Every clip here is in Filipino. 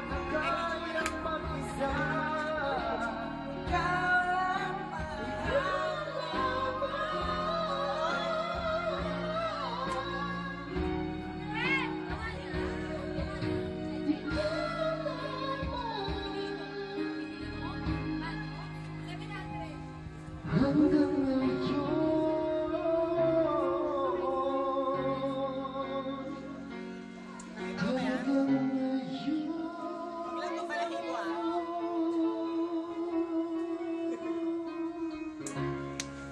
kayang mag-isa. Hanggang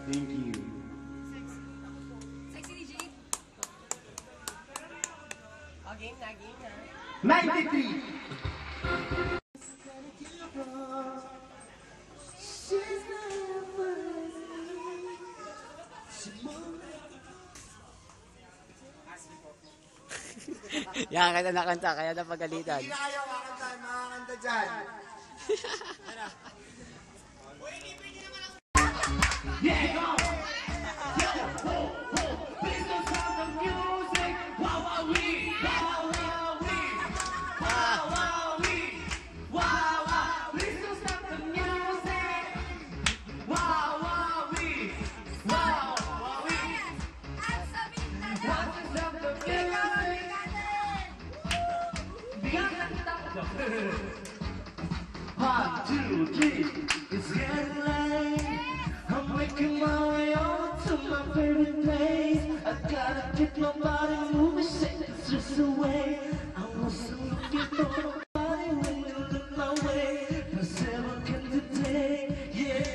thank you. Sexy DJ. Game na. 93. Yan, kaya nakanta, kaya napagalitan. Hindi na kayo makakanta dyan. Yeah, go! Please don't stop the music. Wow-wow-wee, wow-wow-wee, wow-wow-wee, wow-wow. Please don't stop the music. Wow-wow-wee, wow-wow-wee. What's the stop the music? 1, 2, 3, it's getting late. I'm making my way over to my favorite place. I gotta get my body moving, shake the stress away. I want some looking for nobody when you look my way. Cause never can today, yeah.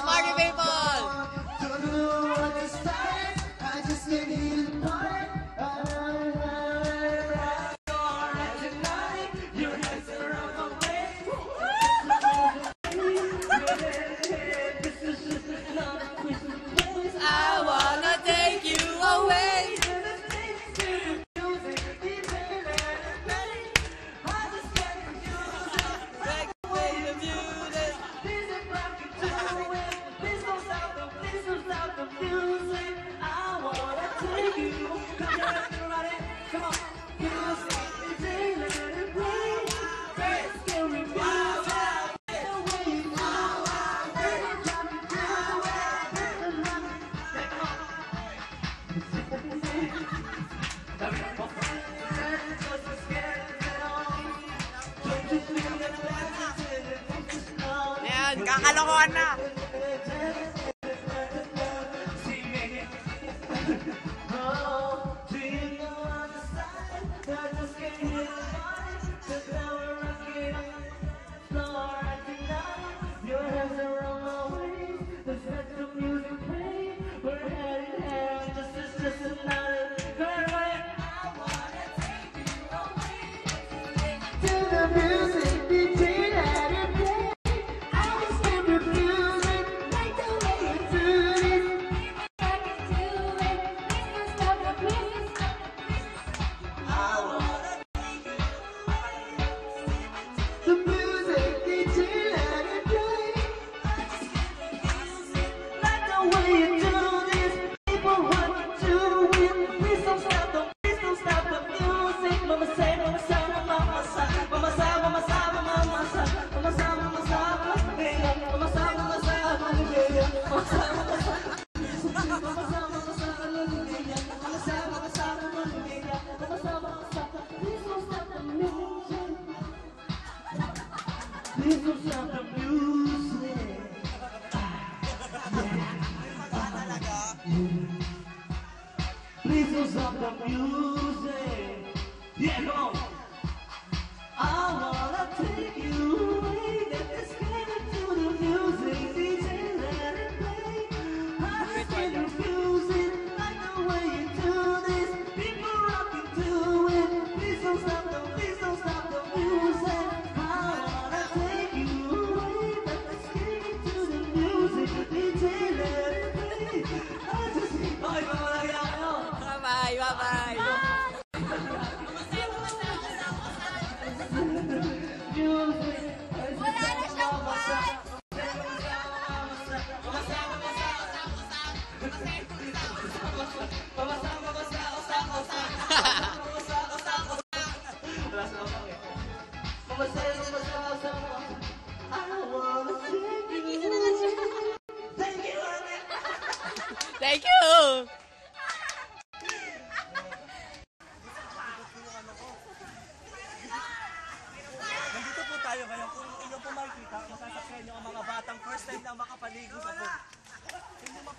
Party people! Don't know what to start. I just can't hear the part. Tonight, your hands around my waist. This is just another Christmas place. I wanna take you away. Ayan, kakalokohan na. Please don't stop the music. Please don't stop the music. Yeah, go. I wanna take you away. Let's get into the music. DJ, let it play. I just can't refuse it. Like the way you do this. People rocking to it. Please don't stop the music. Bye-bye. You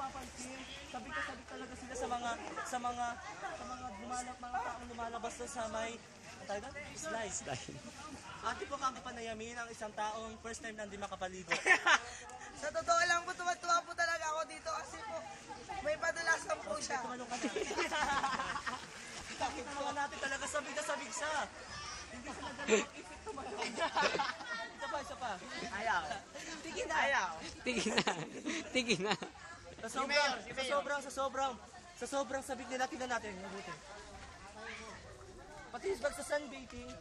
napapansin, sabik na sabik talaga sila sa mga mga taong lumalabas doon sa may slice. Ate po kang panayamin ang isang taong first time na hindi makapaligo. Sa totoo lang po, tuwa po talaga ako dito kasi po may padalasan po siya. Tumalong ka na. Nakita naman natin talaga sabik na sabik siya. Hindi sila dalawang isip tumalong. Isa pa. Ayaw. Tigil na. Ayaw. Tigil na. Sa sobrang sabik nila, tingnan natin. Mabuti. Pati yung bag sa sunbathing.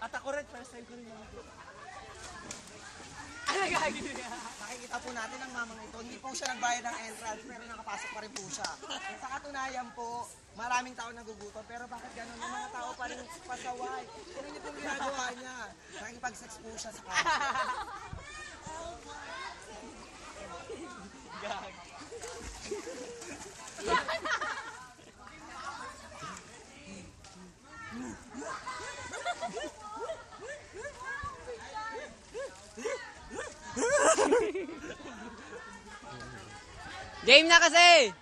At ako rin, first time ko rin mga ito. Nakikita po natin ang mamang ito. Hindi po siya nagbayad ng entrance pero nakapasok pa rin po siya. Sa katunayan po, maraming tao nagugutom. Pero bakit ganun? Yung mga tao pa rin pasaway. Pero hindi po ginagawa niya. Nakikipag-sex po siya sa kanya. Game na kasi!